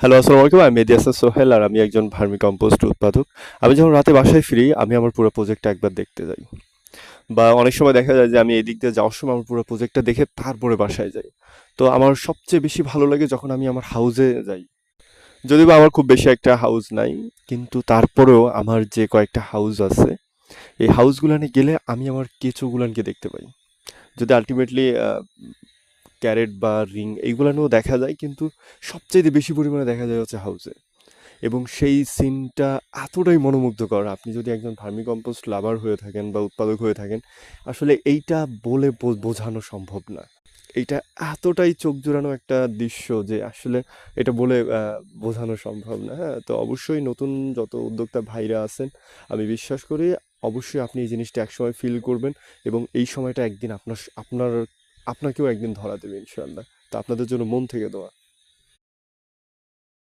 Hello, আসসালামু আলাইকুম। আমি মেহেদী হাসান সোহেল আর আমি একজন ভার্মি কম্পোস্ট উৎপাদক। আমি যখন রাতে বাসায় ফিরি, আমি আমার পুরো প্রজেক্টটা একবার দেখতে যাই। বা অনেক সময় দেখা যায় যে আমি এদিক দিয়ে যাওয়ার সময় আমার পুরো প্রজেক্টটা দেখে তারপরে বাসায় যাই। তো আমার সবচেয়ে বেশি ভালো লাগে যখন আমি আমার হাউজে যাই। যদিও বা আমার খুব বেশি একটা হাউস নাই, কিন্তু তারপরেও আমার যে কয়েকটা হাউস আছে, এই হাউসগুলানে গেলে আমি আমার কেঁচোগুলানকে দেখতে পাই। যদি আল্টিমেটলি ক্যারেট বা রিং এইগুলানেও দেখা যায়, কিন্তু সবচাইতে বেশি পরিমাণে দেখা যায় হচ্ছে হাউসে। এবং সেই সিনটা এতটাই মনোমুগ্ধকর, আপনি যদি একজন ভার্মি কম্পোস্ট লাভার হয়ে থাকেন বা উৎপাদক হয়ে থাকেন, আসলে এইটা বলে বোঝানো সম্ভব না। এইটা এতটাই চোখ জুড়ানো একটা দৃশ্য যে আসলে এটা বলে বোঝানো সম্ভব না। হ্যাঁ, তো অবশ্যই নতুন যত উদ্যোক্তা ভাইরা আছেন, আমি বিশ্বাস করি অবশ্যই আপনি এই জিনিসটা একসময় ফিল করবেন এবং এই সময়টা একদিন আপনার আপনাকেও একদিন ধরা দেবে ইনশাল্লাহ। তো আপনাদের জন্য মন থেকে দোয়া।